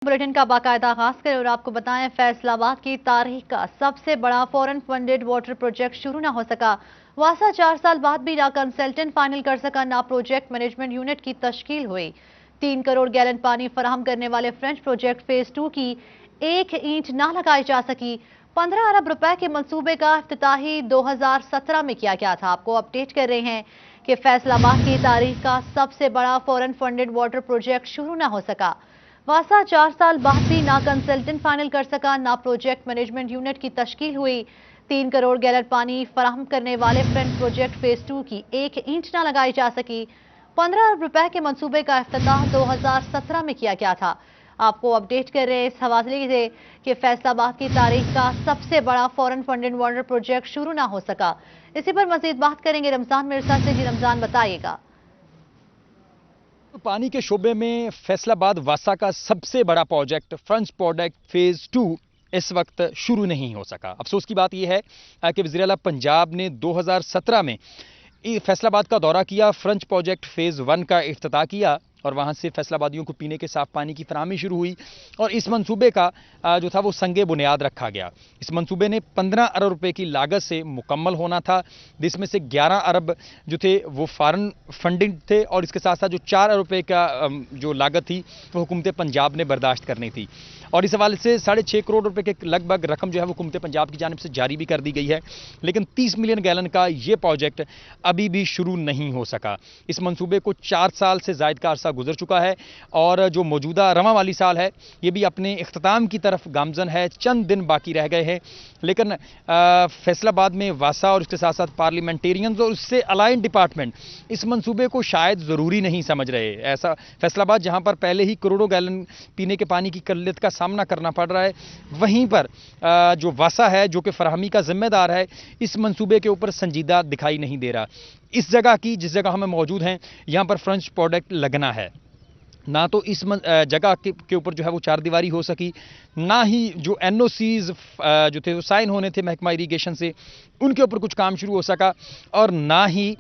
Bulletin का बाकायदा आगाज करें और आपको बताएं, फैसलाबाद की तारीख का सबसे बड़ा फॉरेन फंडेड वाटर प्रोजेक्ट शुरू ना हो सका। वासा 4 साल बाद भी ना कंसल्टेंट फाइनल कर सका, ना प्रोजेक्ट मैनेजमेंट यूनिट की तश्कील हुई। 3 करोड़ गैलन पानी फराहम करने वाले फ्रेंच प्रोजेक्ट फेज 2 की एक ईंट ना लगाई जा सकी। 15 अरब रुपए के मंसूबे का इफ्तिताही 2017 में किया गया था। आपको अपडेट कर रहे हैं कि फैसलाबाद की तारीख का सबसे बड़ा फॉरेन फंडेड वाटर प्रोजेक्ट शुरू ना हो सका। वासा 4 साल बाद भी ना कंसल्टेंट फाइनल कर सका, ना प्रोजेक्ट मैनेजमेंट यूनिट की तश्कील हुई। 3 करोड़ गैलन पानी फराहम करने वाले फ्रेंच प्रोजेक्ट फेज 2 की एक ईंट ना लगाई जा सकी। 15 अरब रुपए के मंसूबे का इफ्तिताह 2017 में किया गया था। आपको अपडेट कर रहे हैं इस हवाले से कि फैसलाबाद की तारीख का सबसे बड़ा फॉरेन फंडेड वाटर प्रोजेक्ट शुरू ना हो सका। इसी पर मजीद बात करेंगे रमजान मिर्जा से। जी रमजान, बताइएगा। पानी के शोबे में फैसलाबाद वासा का सबसे बड़ा प्रोजेक्ट फ्रेंच प्रोजेक्ट फेज 2 इस वक्त शुरू नहीं हो सका। अफसोस की बात यह है कि वज़ीर आला पंजाब ने 2017 में फैसलाबाद का दौरा किया, फ्रेंच प्रोजेक्ट फेज 1 का इफ्तिताह किया और वहां से फैसलाबादियों को पीने के साफ पानी की फराहमी शुरू हुई और इस मंसूबे का जो था वो संगे बुनियाद रखा गया। इस मंसूबे ने 15 अरब रुपए की लागत से मुकम्मल होना था, जिसमें से 11 अरब जो थे वो फॉरेन फंडिंग थे और इसके साथ साथ जो 4 अरब रुपए का जो लागत थी वो हुकूमत पंजाब ने बर्दाश्त करनी थी। और इस हवाले से 6.5 करोड़ रुपए के लगभग रकम जो है वो हुकूमत पंजाब की जानिब से जारी भी कर दी गई है, लेकिन 30 मिलियन गैलन का ये प्रोजेक्ट अभी भी शुरू नहीं हो सका। इस मंसूबे को 4 साल से ज़ायद का अरसा गुजर चुका है और जो मौजूदा रवां वाली साल है ये भी अपने इख्तिताम की तरफ गामजन है। चंद दिन बाकी रह गए हैं, लेकिन फैसलाबाद में वासा और इसके साथ साथ पार्लियामेंटेरियंस और उससे अलाइन डिपार्टमेंट इस मंसूबे को शायद ज़रूरी नहीं समझ रहे। ऐसा फैसलाबाद जहां पर पहले ही करोड़ों गैलन पीने के पानी की किल्लत का सामना करना पड़ रहा है, वहीं पर जो वासा है जो कि फराहमी का जिम्मेदार है, इस मंसूबे के ऊपर संजीदा दिखाई नहीं दे रहा। इस जगह की जिस जगह हम मौजूद हैं यहाँ पर फ्रेंच प्रोजेक्ट लगना है, ना तो इस जगह के ऊपर जो है वो चार दीवारी हो सकी, ना ही जो एनओसीज जो थे वो साइन होने थे महकमा इरीगेशन से उनके ऊपर कुछ काम शुरू हो सका, और ना ही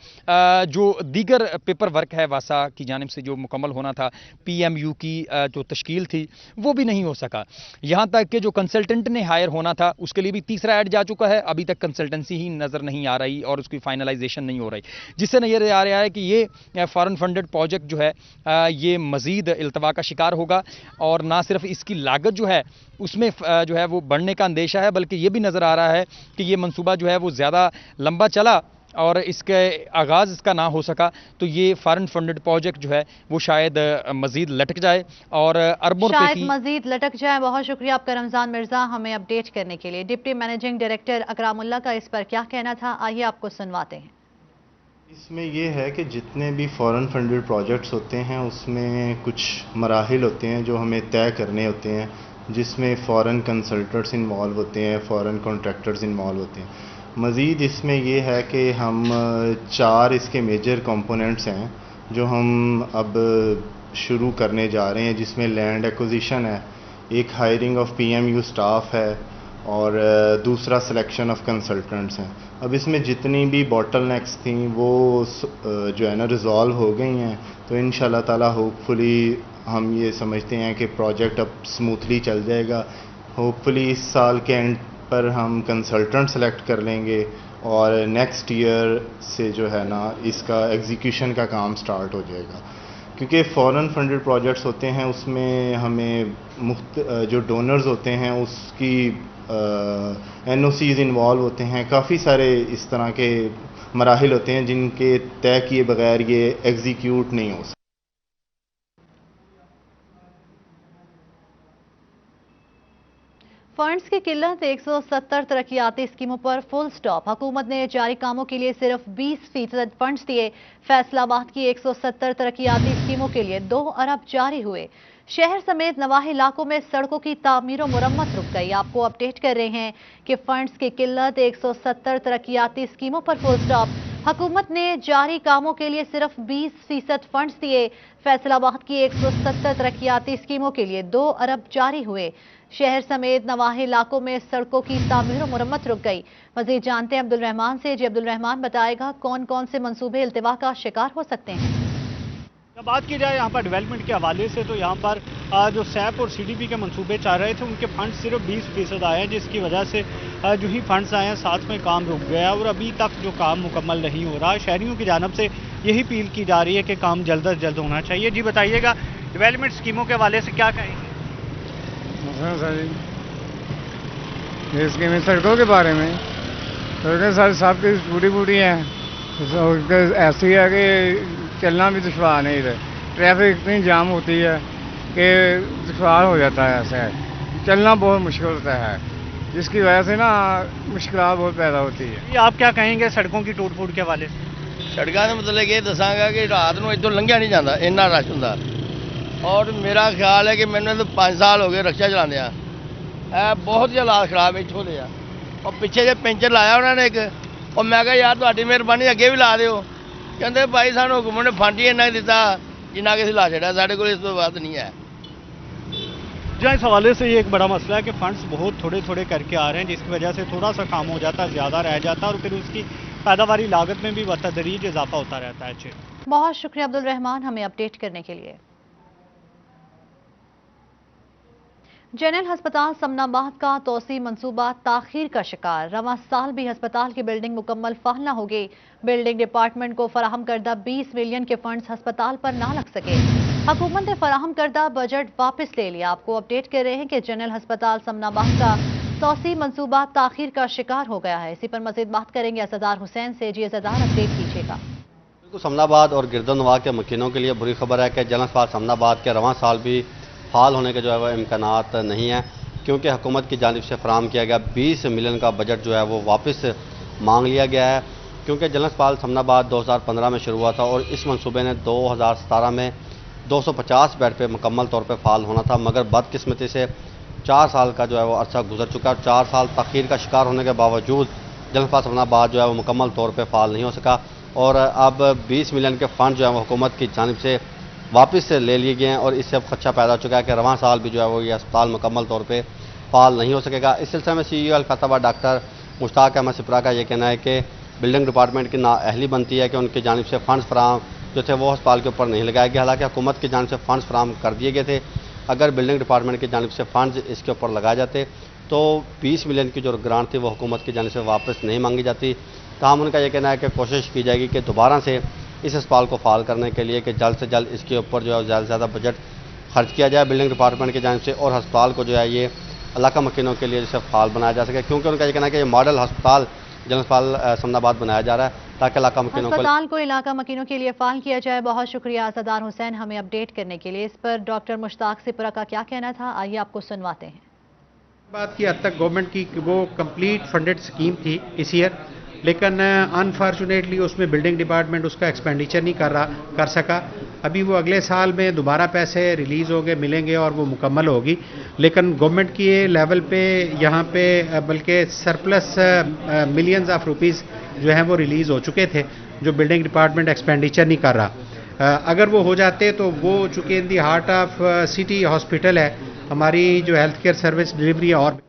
जो दीगर पेपर वर्क है वासा की जानिब से जो मुकम्मल होना था, पीएमयू की जो तश्कील थी वो भी नहीं हो सका। यहाँ तक कि जो कंसल्टेंट ने हायर होना था उसके लिए भी तीसरा ऐड जा चुका है, अभी तक कंसल्टेंसी ही नज़र नहीं आ रही और उसकी फाइनलाइजेशन नहीं हो रही, जिससे नजर आ रहा है कि ये फॉरेन फंडेड प्रोजेक्ट जो है ये मजीद इल्तवा का शिकार होगा। और ना सिर्फ इसकी लागत जो है उसमें जो है वो बढ़ने का अंदेशा है, बल्कि ये भी नज़र आ रहा है कि ये मंसूबा जो है वो ज़्यादा लंबा चला और इसके आगाज़ इसका ना हो सका तो ये फॉरेन फंडेड प्रोजेक्ट जो है वो शायद मजीद लटक जाए और अरबों रुपए की मजीद लटक जाए। बहुत शुक्रिया आपका रमजान मिर्जा हमें अपडेट करने के लिए। डिप्टी मैनेजिंग डायरेक्टर अकरामुल्लाह का इस पर क्या कहना था, आइए आपको सुनवाते हैं। इसमें यह है कि जितने भी फॉरेन फंडेड प्रोजेक्ट्स होते हैं उसमें कुछ मराहिल होते हैं जो हमें तय करने होते हैं, जिसमें फ़ॉरेन कंसल्टेंट्स इन्वॉल्व होते हैं, फ़ॉरेन कॉन्ट्रैक्टर्स इन्वॉल्व होते हैं। मज़ीद इसमें यह है कि हम 4 इसके मेजर कंपोनेंट्स हैं जो हम अब शुरू करने जा रहे हैं, जिसमें लैंड एक्विजिशन है, एक हायरिंग ऑफ पीएमयू स्टाफ है और दूसरा सिलेक्शन ऑफ कंसल्टेंट्स हैं। अब इसमें जितनी भी बॉटल नेक्स थी वो जो है ना रिज़ॉल्व हो गई हैं, तो इंशाल्लाह ताला होपफुली हम ये समझते हैं कि प्रोजेक्ट अब स्मूथली चल जाएगा। होपफुली इस साल के एंड पर हम कंसल्टेंट सेलेक्ट कर लेंगे और नेक्स्ट ईयर से जो है ना इसका एग्जीक्यूशन का काम स्टार्ट हो जाएगा। क्योंकि फ़ॉरेन फंडेड प्रोजेक्ट्स होते हैं उसमें हमें जो डोनर्स होते हैं उसकी एनओसीज इन्वॉल्व होते हैं, काफ़ी सारे इस तरह के मराहिल होते हैं जिनके तय किए बगैर ये एग्जीक्यूट नहीं हो सकते। फंड्स की किल्लत, 170 तरक्याती स्कीमों पर फुल स्टॉप। हुकूमत ने जारी कामों के लिए सिर्फ 20% फंड्स दिए। फैसलाबाद की 170 तरक्याती स्कीमों के लिए 2 अरब जारी हुए। शहर समेत नवाही इलाकों में सड़कों की तामीर और मुरम्मत रुक गई। आपको अपडेट कर रहे हैं कि फंड्स की किल्लत, 170 तरक्याती स्कीमों पर फुल स्टॉप। हुकूमत ने जारी कामों के लिए सिर्फ 20% फंड्स दिए। फैसलाबाद की 170 तरक्याती स्कीमों के लिए 2 अरब जारी हुए। शहर समेत नवाही इलाकों में सड़कों की तामीर और मुरम्मत रुक गई। मजीद जानते हैं अब्दुल रहमान से। जी अब्दुल रहमान, बताएगा कौन कौन से मंसूबे इल्तिवा का शिकार हो सकते हैं। बात की जाए यहाँ पर डेवलपमेंट के हवाले से तो यहाँ पर जो सैप और सीडीपी के मंसूबे चल रहे थे उनके फंड सिर्फ 20% आए हैं, जिसकी वजह से जो ही फंड्स आए हैं साथ में काम रुक गया और अभी तक जो काम मुकम्मल नहीं हो रहा। शहरियों की जानब से यही अपील की जा रही है कि काम जल्द अज जल्द होना चाहिए। जी बताइएगा, डेवलपमेंट स्कीमों के हवाले से क्या कहेंगे? ये स्कीमें सड़कों के बारे में, सड़कें सारी सब की बूढ़ी हैं, ऐसी है कि चलना भी दुश्वार नहीं है, ट्रैफिक इतनी जाम होती है कि दुश्वार हो जाता है, ऐसा है चलना बहुत मुश्किल होता है, जिसकी वजह से ना मुश्किल बहुत पैदा होती है। आप क्या कहेंगे सड़कों की टूट फूट के हवाले से? सड़कों का मतलब ये दसांगा कि रात को इधर लंघिया नहीं जाता, इन्ना रश होंदा। और मेरा ख्याल है कि मैंने तो 5 साल हो गए रिक्शा चलाने, बहुत ही हालात खराब इतों के। और पिछे जो पेंचर लाया उन्होंने एक, और मैं कहा यार तुहाडी मेहरबानी अगे भी ला दिओ, कहते भाई सानू हुकम ने फंड ही इन्ना दिता जिन्ना कि ला छड़ा, साढ़े को इस तो बात नहीं है। जहाँ इस हवाले से ये एक बड़ा मसला है कि फंड्स बहुत थोड़े थोड़े करके आ रहे हैं, जिसकी वजह से थोड़ा सा काम हो जाता है, ज़्यादा रह जाता है और फिर उसकी पैदावारी लागत में भी बतदरीज इजाफा होता रहता है। बहुत शुक्रिया अब्दुल रहमान हमें अपडेट करने के लिए। जनरल हस्पताल समनाबाद का तोसी मंसूबा ताखीर का शिकार, रवां साल भी हस्पताल की बिल्डिंग मुकम्मल फाल न होगी। बिल्डिंग डिपार्टमेंट को फराहम करदा 20 मिलियन के फंड्स हस्पताल पर ना लग सके। हुकूमत ने फराहम करदा बजट वापस ले लिया। आपको अपडेट कर रहे हैं कि जनरल हस्पताल समनाबाद का तोसी मंसूबा ताखीर का शिकार हो गया है। इसी पर मजीद बात करेंगे असदार हुसैन से। जी असदार, अपडेट कीजिएगा। समनाबाद और गिरदनवा के मकीनों के लिए बुरी खबर है कि जनरल हस्पताल समनाबाद के रवां साल भी फाल होने के जो है वो इम्कानात नहीं है, क्योंकि हुकूमत की जानिब से फराहम किया गया 20 मिलियन का बजट जो है वो वापस मांग लिया गया है। क्योंकि जनरल हस्पताल समनाबाद 2015 में शुरू हुआ था और इस मंसूबे ने 2017 में 250 बेड पे मुकम्मल तौर पे फाल होना था, मगर बदकिस्मती से 4 साल का जो है वो अरसा गुजर चुका है। 4 साल तखीर का शिकार होने के बावजूद जनरल हस्पताल समनाबाद जो है वो मुकम्मल तौर पर फाल नहीं हो सका और अब 20 मिलियन के फंड जो है वो हुकूमत की जानिब से वापस से ले लिए गए हैं और इससे अब खदशा पैदा हो चुका है कि रवां साल भी जो है वो ये अस्पताल मुकम्मल तौर पे फाल नहीं हो सकेगा। इस सिलसिले में CEO अल-फतावा डॉक्टर मुश्ताक अहमद सिपरा का ये कहना है कि बिल्डिंग डिपार्टमेंट की नाअहली बनती है कि उनकी जानिब से फंड्स फराहम जो थे वो अस्पताल के ऊपर नहीं लगाए गए। हालांकि हुकूमत की जानिब से फंड्स फराहम कर दिए गए थे। अगर बिल्डिंग डिपार्टमेंट की जानिब से फंड्स इसके ऊपर लगाए जाते तो 20 मिलियन की जो ग्रांट थी वो हुकूमत की जानिब से वापस नहीं मांगी जाती। ताहम उनका यह कहना है कि कोशिश की जाएगी कि दोबारा से इस अस्पताल को फाल करने के लिए कि जल्द से जल्द इसके ऊपर जो है ज़्यादा से ज़्यादा बजट खर्च किया जाए बिल्डिंग डिपार्टमेंट की जानिब से और अस्पताल को जो है ये इलाका मकीनों के लिए जैसे फाल बनाया जा सके, क्योंकि उनका ये कहना है कि ये मॉडल अस्पताल जनरल अस्पताल समनाबाद बनाया जा रहा है ताकि इलाका मकीनों अस्पताल को इलाका मकीनों के लिए फाल किया जाए। बहुत शुक्रिया असदार हुसैन हमें अपडेट करने के लिए। इस पर डॉक्टर मुश्ताक सिपरा का क्या कहना था, आइए आपको सुनवाते हैं। बात की हद तक गवर्नमेंट की वो कंप्लीट फंडेड स्कीम थी इस ईयर, लेकिन अनफॉर्चुनेटली उसमें बिल्डिंग डिपार्टमेंट उसका एक्सपेंडिचर नहीं कर सका। अभी वो अगले साल में दोबारा पैसे रिलीज़ होंगे, मिलेंगे और वो मुकम्मल होगी। लेकिन गवर्नमेंट की लेवल पे यहाँ पे बल्कि सरप्लस मिलियंस ऑफ रुपीज़ जो हैं वो रिलीज़ हो चुके थे, जो बिल्डिंग डिपार्टमेंट एक्सपेंडिचर नहीं कर रहा। अगर वो हो जाते तो वो चूँकि in the heart of city hospital है, हमारी जो हेल्थ केयर सर्विस डिलीवरी और।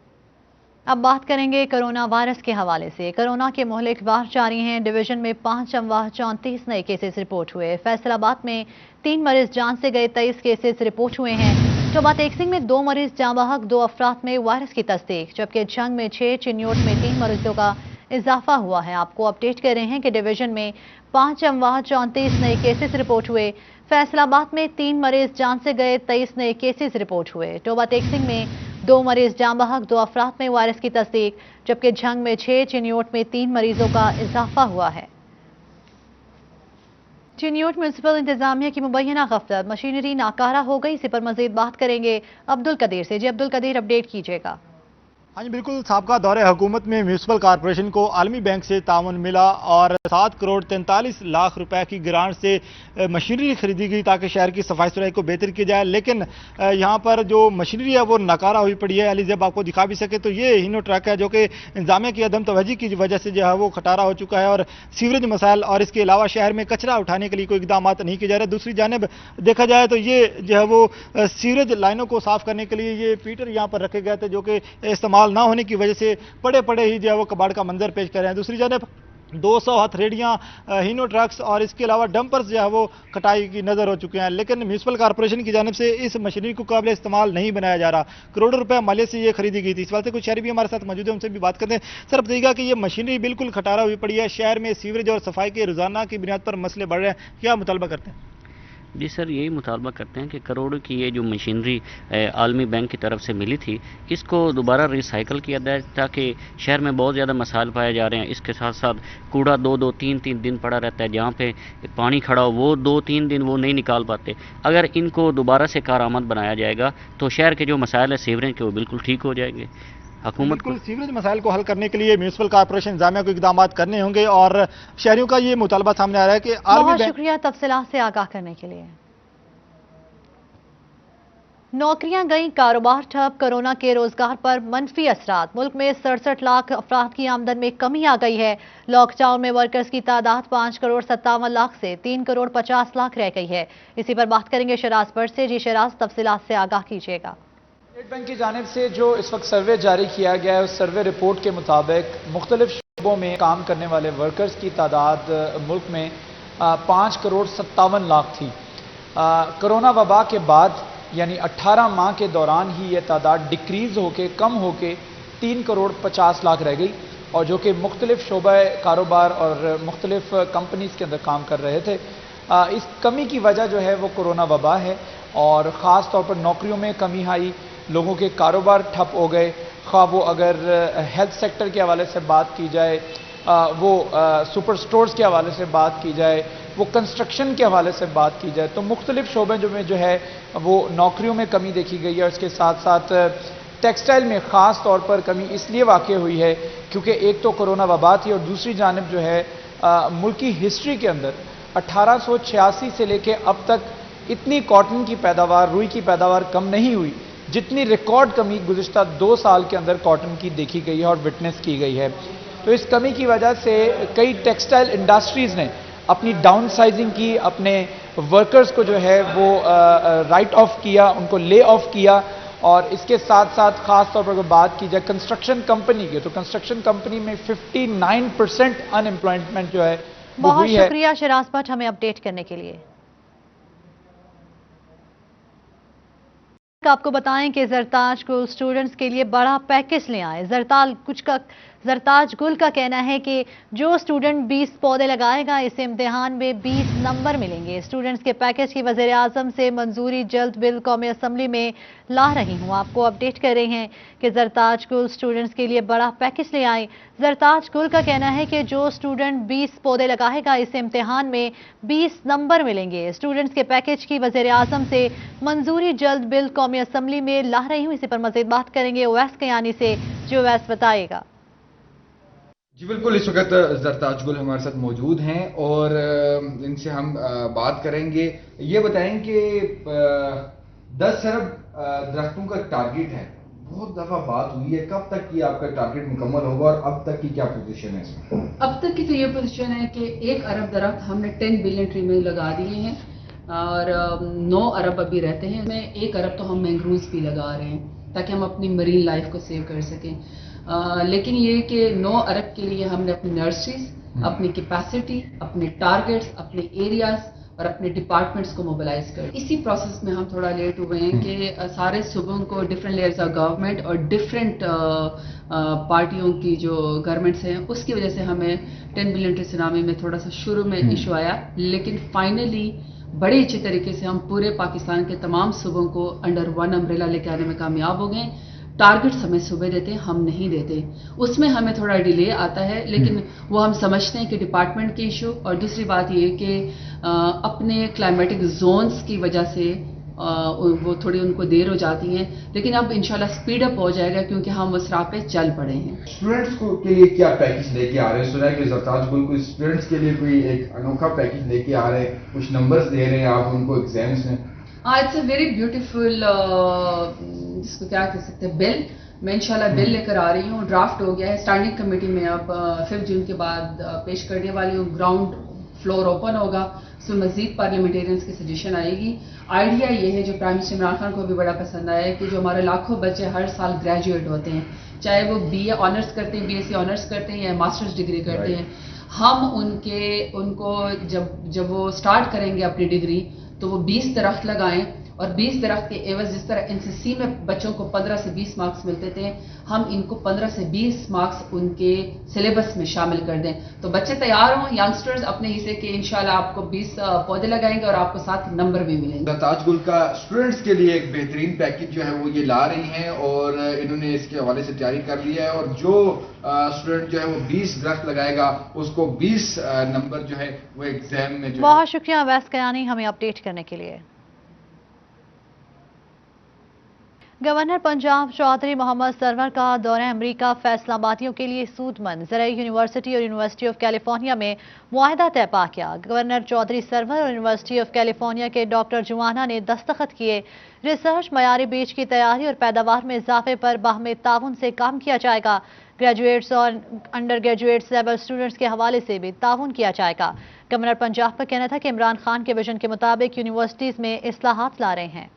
अब बात करेंगे कोरोना वायरस के हवाले से। कोरोना के मुहलिक वार जारी हैं। डिवीजन में 5 अमवा 34 नए केसेस रिपोर्ट हुए। फैसलाबाद में 3 मरीज जान से गए, 23 केसेस रिपोर्ट हुए हैं। चौबा तेकसिंग में 2 मरीज जाँ बहक, 2 अफराद में वायरस की तस्दीक, जबकि झंग में 6, चिन्योट में 3 मरीजों का इजाफा हुआ है। आपको अपडेट कर रहे हैं कि डिवीजन में 5 अमवा 34 नए केसेस रिपोर्ट हुए। फैसलाबाद में 3 मरीज जान से गए, 23 नए केसेस रिपोर्ट हुए। टोबा तेकसिंग में 2 मरीज जाँ बहक, 2 अफराद में वायरस की तस्दीक, जबकि झंग में 6, चिन्योट में 3 मरीजों का इजाफा हुआ है। चिन्योट म्यूनसिपल इंतजामिया की मुबैना गफलत, मशीनरी नाकारा हो गई। इसी पर मजीद बात करेंगे अब्दुल कदीर से। जी अब्दुल कदीर, अपडेट कीजिएगा। हाँ जी बिल्कुल, साबका दौरे हुकूमत में म्यूनसिपल कॉरपोरेशन को आलमी बैंक से ताउन मिला और 7 करोड़ 43 लाख रुपए की ग्रांट से मशीनरी खरीदी गई ताकि शहर की सफाई सुथराई को बेहतर किया जाए। लेकिन यहाँ पर जो मशीनरी है वो नाकारा हुई पड़ी है। अली जब आपको दिखा भी सके तो ये हीनो ट्रक है जो कि इंतजामिया की अदम तवज्जो की वजह से जो है वो खटारा हो चुका है और सीवरेज मसाइल और इसके अलावा शहर में कचरा उठाने के लिए कोई इकदाम नहीं किए जा रहे। दूसरी जानिब देखा जाए तो ये जो है वो सीवरेज लाइनों को साफ करने के लिए ये पीटर यहाँ पर रखे गए थे जो कि इस्तेमाल ना होने की वजह से पड़े पड़े ही जो है वो कबाड़ का मंजर पेश कर रहे हैं। दूसरी जानिब 200 हथरेडियाँ, हीनो ट्रक्स और इसके अलावा डंपर्स जो है वो कटाई की नज़र हो चुके हैं, लेकिन म्यूनसिपल कॉर्पोरेशन की जानिब से इस मशीनरी को काबिल इस्तेमाल नहीं बनाया जा रहा। करोड़ों रुपए मालियत से ये खरीदी गई थी। इस बात से कुछ शहरी भी हमारे साथ मौजूद है, उनसे भी बात करते हैं। सर बताइएगा कि ये मशीनरी बिल्कुल खटारा हुई पड़ी है, शहर में सीवरेज और सफाई के रोजाना की बुनियाद पर मसले बढ़ रहे हैं, क्या मुतालबा करते हैं? जी सर, यही मुतालबा करते हैं कि करोड़ों की ये जो मशीनरी आलमी बैंक की तरफ से मिली थी, इसको दोबारा रिसाइकल किया जाए, ताकि शहर में बहुत ज़्यादा मसाइल पाए जा रहे हैं। इसके साथ साथ कूड़ा 2-3 दिन पड़ा रहता है, जहाँ पे पानी खड़ा हो वो 2-3 दिन वो नहीं निकाल पाते। अगर इनको दोबारा से कारआमद बनाया जाएगा तो शहर के जो मसाइल है सीवरेज के वो बिल्कुल ठीक हो जाएंगे। हुकूमत को सीवरेज मसाइल को हल करने के लिए म्यूनसिपल कॉर्पोरेशन इंतजामिया को इकदाम करने होंगे और शहरियों का ये मुतालबा सामने आ रहा है कि बहुत शुक्रिया तफसीलात से आगाह करने के लिए। नौकरियां गई, कारोबार ठप, कोरोना के रोजगार पर मनफी असरात। मुल्क में 67 लाख अफराद की आमदन में कमी आ गई है। लॉकडाउन में वर्कर्स की तादाद 5 करोड़ 57 लाख से 3 करोड़ 50 लाख रह गई है। इसी पर बात करेंगे शराज पर से। जी शराज, तफसीलात से आगाह कीजिएगा। स्टेट बैंक की जानिब से जो इस वक्त सर्वे जारी किया गया है, उस सर्वे रिपोर्ट के मुताबिक मुख्तलिफ शोबों में काम करने वाले वर्कर्स की तादाद मुल्क में 5 करोड़ 57 लाख थी। कोरोना वबा के बाद यानी 18 माह के दौरान ही ये तादाद डिक्रीज़ होके कम होके 3 करोड़ 50 लाख रह गई, और जो कि मुख्तलिफ शोबा कारोबार और मुख्तलिफ कंपनीज़ के अंदर काम कर रहे थे। इस कमी की वजह जो है वो कोरोना वबा है, और ख़ास तौर पर नौकरियों में कमी आई, लोगों के कारोबार ठप हो गए। ख़्वाह वो अगर हेल्थ सेक्टर के हवाले से बात की जाए, वो सुपर स्टोर्स के हवाले से बात की जाए, वो कंस्ट्रक्शन के हवाले से बात की जाए, तो मुख्तलिफ शोबे जो है वो नौकरियों में कमी देखी गई है। और इसके साथ साथ टेक्सटाइल में ख़ास तौर पर कमी इसलिए वाक़ हुई है क्योंकि एक तो कोरोना वबा थी, और दूसरी जानिब जो है मुल्क की हिस्ट्री के अंदर 1886 से लेके अब तक इतनी कॉटन की पैदावार, रुई की पैदावार कम नहीं हुई जितनी रिकॉर्ड कमी गुज़िश्ता 2 साल के अंदर कॉटन की देखी गई है और विटनेस की गई है। तो इस कमी की वजह से कई टेक्सटाइल इंडस्ट्रीज़ ने अपनी डाउन साइजिंग की, अपने वर्कर्स को जो है वो राइट ऑफ किया, उनको ले ऑफ किया। और इसके साथ साथ ख़ास तौर पर अगर बात की जाए कंस्ट्रक्शन कंपनी की, तो कंस्ट्रक्शन कंपनी में 59% अनएम्प्लॉयमेंट जो है वो हुई है। बहुत शुक्रिया शराज भट्ट हमें अपडेट करने के लिए। आपको बताएं कि जरताज गुल स्टूडेंट्स के लिए बड़ा पैकेज ले आए। जरताज गुल का कहना है कि जो स्टूडेंट 20 पौधे लगाएगा इसे इम्तिहान में 20 नंबर मिलेंगे। स्टूडेंट्स के पैकेज की वज़ीर आज़म से मंजूरी जल्द बिल कौमी असम्बली में ला रही हूँ। आपको अपडेट कर रहे हैं कि जरताज गुल स्टूडेंट्स के लिए बड़ा पैकेज ले आए। जरताज गुल का कहना है कि जो स्टूडेंट 20 पौधे लगाएगा इसे इम्तिहान में 20 नंबर मिलेंगे। स्टूडेंट्स के पैकेज की वज़ीर आज़म से मंजूरी जल्द बिल कौमी असम्बली में ला रही हूँ। इसी पर मज़ीद बात करेंगे ओवैस कयानी से। जो ओवैस बताएगा। जी बिल्कुल, इस वक्त जरताज गुल हमारे साथ मौजूद हैं और इनसे हम बात करेंगे। ये बताएं कि 10 अरब दरख्तों का टारगेट है, बहुत दफ़ा बात हुई है, कब तक ये आपका टारगेट मुकम्मल होगा और अब तक की क्या पोजीशन है इसमें? अब तक की तो ये पोजीशन है कि 1 अरब दरख्त हमने 10 बिलियन ट्री में लगा दिए हैं और 9 अरब अभी रहते हैं। इसमें 1 अरब तो हम मैंग्रोव्स भी लगा रहे हैं ताकि हम अपनी मरीन लाइफ को सेव कर सकें। लेकिन ये कि 9 अरब के लिए हमने अपनी नर्सरीज, अपनी कैपेसिटी, अपने टारगेट्स, अपने एरियाज और अपने डिपार्टमेंट्स को मोबिलाइज कर। इसी प्रोसेस में हम थोड़ा लेट हुए हैं कि सारे सूबों को डिफरेंट लेयर्स ऑफ गवर्नमेंट और डिफरेंट पार्टियों की जो गवर्नमेंट्स हैं उसकी वजह से हमें 10 बिलियन ट्री सुनामी में थोड़ा सा शुरू में इशू आया, लेकिन फाइनली बड़े अच्छे तरीके से हम पूरे पाकिस्तान के तमाम सूबों को अंडर वन अम्ब्रेला लेके आने में कामयाब हो गए। टारगेट्स हमें सुबह देते हैं, हम नहीं देते, उसमें हमें थोड़ा डिले आता है, लेकिन वो हम समझते हैं कि डिपार्टमेंट के इशू और दूसरी बात ये कि अपने क्लाइमेटिक जोन्स की वजह से वो थोड़ी उनको देर हो जाती है, लेकिन अब इंशाल्लाह स्पीड अप हो जाएगा क्योंकि हम उस राह पे चल पड़े हैं। स्टूडेंट्स को के लिए क्या पैकेज लेके आ रहे हैं? सुना है कि जरताज गुल को स्टूडेंट्स के लिए कोई एक अनोखा पैकेज लेके आ रहे हैं, कुछ नंबर्स दे रहे हैं आप उनको एग्जाम्स में। इट्स अ वेरी ब्यूटीफुल जिसको क्या कह सकते हैं बिल। मैं इंशाल्लाह बिल लेकर आ रही हूँ, ड्राफ्ट हो गया है, स्टैंडिंग कमेटी में अब 5 जून के बाद पेश करने वाली हूँ। ग्राउंड फ्लोर ओपन होगा, उसमें मजीद पार्लियामेंटेरियंस की सजेशन आएगी। आइडिया ये है जो प्राइम मिनिस्टर इमरान खान को भी बड़ा पसंद आया है कि जो हमारे लाखों बच्चे हर साल ग्रेजुएट होते हैं, चाहे वो BA ऑनर्स करते हैं, BSc ऑनर्स करते हैं या मास्टर्स डिग्री करते हैं, ہم ان کو جب وہ سٹارٹ کریں گے اپنی ڈگری تو وہ 20 درخت لگائیں، اور 20 درخت کے عوض جس طرح NCC میں بچوں کو 15 سے 20 مارکس ملتے تھے، ہم ان کو 15 سے 20 مارکس ان کے سلیبس میں شامل کر دیں، تو بچے تیار ہوں، ینگسٹرز اپنے حصے کے انشاءاللہ آپ کو 20 پودے لگائیں گے اور آپ کو ساتھ نمبر بھی ملیں گے۔ تاج گل کا اسٹوڈنٹس کے لیے ایک بہترین پیکج جو ہے وہ یہ لا رہی ہیں، اور انہوں نے اس کے حوالے سے تیاری کر لی ہے، اور جو اسٹوڈنٹ جو ہے وہ 20 درخت لگائے گا اس کو 20 نمبر جو ہے وہ ایگزام میں جو بہت شکریہ اویس کیانی ہمیں اپڈیٹ کرنے کے لیے۔ گورنر پنجاب چودھری محمد سرور کا دورہ امریکہ فیصلہ بادیوں کے لیے سود مند زرعی یونیورسٹی اور یونیورسٹی آف کیلیفورنیا میں معاہدہ طے پا کیا۔ گورنر چودھری سرور اور یونیورسٹی آف کیلیفورنیا کے ڈاکٹر جوانا نے دستخط کیے۔ ریسرچ، معیاری بیج کی تیاری اور پیداوار میں اضافے پر باہمی تعاون سے کام کیا جائے گا۔ گریجویٹس اور انڈر گریجویٹس لیول اسٹوڈنٹس کے حوالے سے بھی تعاون کیا جائے گا۔ گورنر پنجاب کا کہنا تھا کہ عمران خان کے ویژن کے مطابق یونیورسٹیز میں اصلاحات لا رہے ہیں۔